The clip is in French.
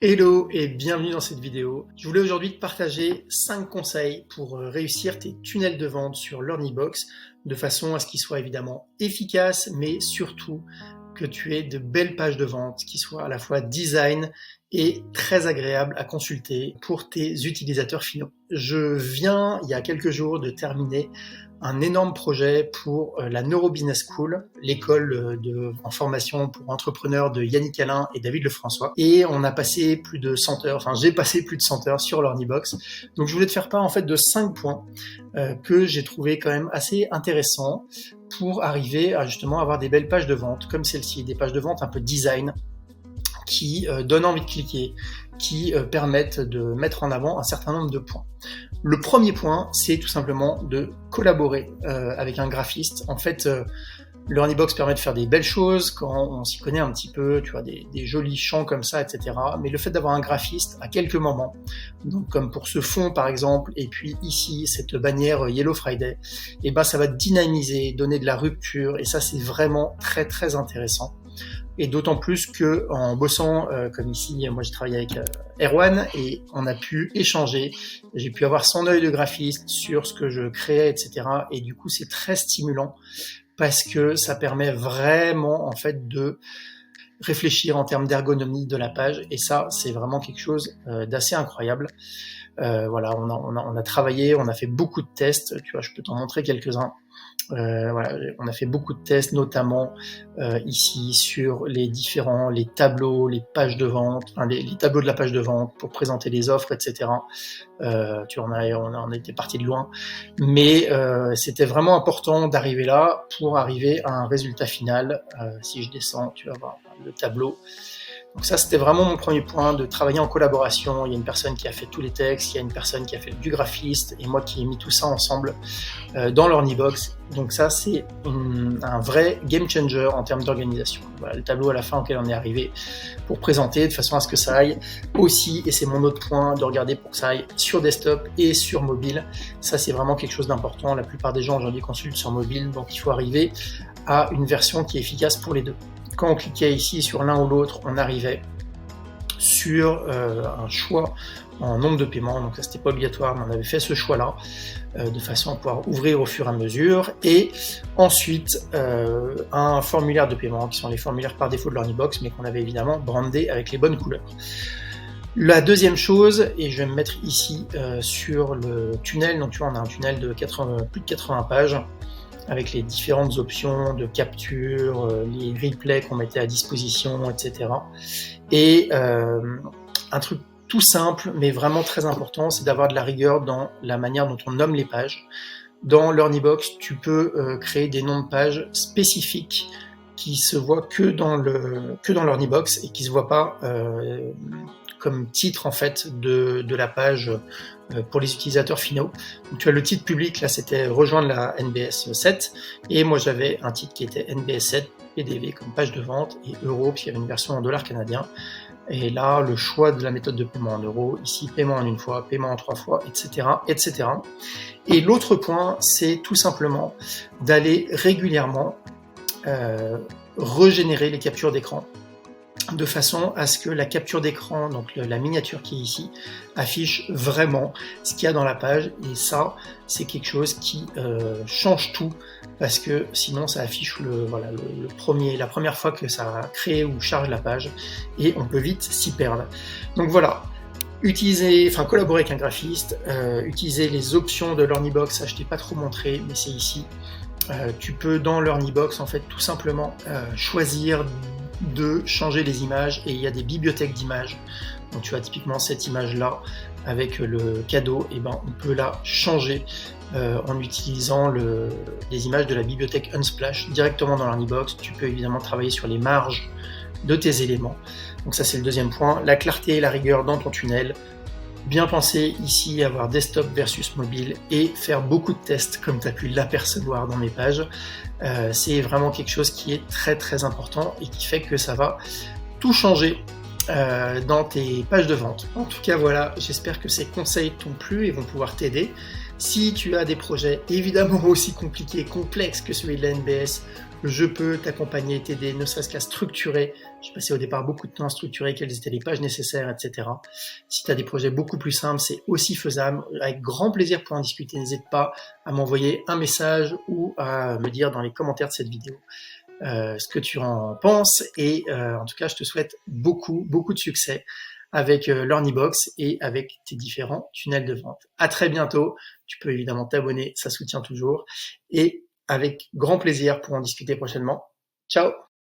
Hello et bienvenue dans cette vidéo. Je voulais aujourd'hui te partager 5 conseils pour réussir tes tunnels de vente sur LearnyBox de façon à ce qu'ils soient évidemment efficaces, mais surtout que tu aies de belles pages de vente qui soient à la fois design et très agréables à consulter pour tes utilisateurs finaux. Je viens, il y a quelques jours, de terminer un énorme projet pour la Neurobusiness School, l'école en formation pour entrepreneurs de Yannick Alain et David Lefrançois. Et on a passé plus de 100 heures, j'ai passé plus de 100 heures sur LearnyBox. Donc je voulais te faire part en fait de 5 points que j'ai trouvé quand même assez intéressants pour arriver à justement avoir des belles pages de vente comme celle-ci, des pages de vente un peu design qui donnent envie de cliquer, qui permettent de mettre en avant un certain nombre de points. Le premier point, c'est tout simplement de collaborer avec un graphiste. En fait, LearnyBox permet de faire des belles choses quand on s'y connaît un petit peu, tu vois, des jolis champs comme ça, etc. Mais le fait d'avoir un graphiste à quelques moments, donc comme pour ce fond par exemple, et puis ici cette bannière Yellow Friday, et ben ça va dynamiser, donner de la rupture, et ça c'est vraiment très très intéressant. Et d'autant plus que en bossant comme ici, moi j'ai travaillé avec Erwan et on a pu échanger. J'ai pu avoir son œil de graphiste sur ce que je créais, etc. Et du coup, c'est très stimulant parce que ça permet vraiment en fait de réfléchir en termes d'ergonomie de la page. Et ça, c'est vraiment quelque chose d'assez incroyable. Voilà, on a travaillé, on a fait beaucoup de tests. Tu vois, je peux t'en montrer quelques-uns. Voilà, on a fait beaucoup de tests, notamment ici sur les tableaux, les pages de vente, les tableaux de la page de vente pour présenter les offres, etc. Tu vois, on était parti de loin, mais c'était vraiment important d'arriver là pour arriver à un résultat final. Si je descends, tu vas voir le tableau. Donc ça, c'était vraiment mon premier point, de travailler en collaboration. Il y a une personne qui a fait tous les textes, il y a une personne qui a fait du graphiste, et moi qui ai mis tout ça ensemble dans LearnyBox. Donc ça, c'est un vrai game changer en termes d'organisation. Voilà le tableau à la fin auquel on est arrivé pour présenter, de façon à ce que ça aille aussi, et c'est mon autre point, de regarder pour que ça aille sur desktop et sur mobile. Ça, c'est vraiment quelque chose d'important. La plupart des gens aujourd'hui consultent sur mobile, donc il faut arriver à une version qui est efficace pour les deux. Quand on cliquait ici sur l'un ou l'autre, on arrivait sur un choix en nombre de paiements, donc ça c'était pas obligatoire, mais on avait fait ce choix-là de façon à pouvoir ouvrir au fur et à mesure, et ensuite un formulaire de paiement, qui sont les formulaires par défaut de LearnyBox, mais qu'on avait évidemment brandé avec les bonnes couleurs. La deuxième chose, et je vais me mettre ici sur le tunnel, donc tu vois on a un tunnel de plus de 80 pages, avec les différentes options de capture, les replays qu'on mettait à disposition, etc. Et un truc tout simple, mais vraiment très important, c'est d'avoir de la rigueur dans la manière dont on nomme les pages. Dans LearnyBox, tu peux créer des noms de pages spécifiques qui se voient que dans LearnyBox et qui se voient pas comme titre en fait de la page pour les utilisateurs finaux. Donc, tu as le titre public, là c'était rejoindre la NBS 7, et moi j'avais un titre qui était NBS 7 PDV comme page de vente, et euro, puis il y avait une version en dollars canadiens. Et là, le choix de la méthode de paiement en euros, ici paiement en une fois, paiement en 3 fois, etc. etc. Et l'autre point, c'est tout simplement d'aller régulièrement régénérer les captures d'écran, de façon à ce que la capture d'écran, donc la miniature qui est ici, affiche vraiment ce qu'il y a dans la page. Et ça, c'est quelque chose qui change tout, parce que sinon ça affiche la première fois que ça crée ou charge la page, et on peut vite s'y perdre. Donc voilà, collaborer avec un graphiste, utiliser les options de LearnyBox, ça je t'ai pas trop montré, mais c'est ici. Tu peux dans LearnyBox en fait tout simplement choisir de changer les images, et il y a des bibliothèques d'images. Donc tu vois typiquement cette image là avec le cadeau, et ben on peut la changer en utilisant les images de la bibliothèque Unsplash directement dans LearnyBox. Tu peux évidemment travailler sur les marges de tes éléments. Donc ça c'est le deuxième point, la clarté et la rigueur dans ton tunnel. Bien penser ici à avoir desktop versus mobile et faire beaucoup de tests comme tu as pu l'apercevoir dans mes pages. C'est vraiment quelque chose qui est très très important et qui fait que ça va tout changer dans tes pages de vente. En tout cas voilà, j'espère que ces conseils t'ont plu et vont pouvoir t'aider. Si tu as des projets évidemment aussi compliqués, complexes que celui de la NBS, je peux t'accompagner et t'aider, ne serait-ce qu'à structurer J'ai passé au départ beaucoup de temps à structurer quelles étaient les pages nécessaires, etc. Si tu as des projets beaucoup plus simples, c'est aussi faisable. Avec grand plaisir pour en discuter. N'hésite pas à m'envoyer un message ou à me dire dans les commentaires de cette vidéo ce que tu en penses. Et en tout cas, je te souhaite beaucoup de succès avec l'Ornibox et avec tes différents tunnels de vente. À très bientôt. Tu peux évidemment t'abonner, ça soutient toujours. Et avec grand plaisir pour en discuter prochainement. Ciao!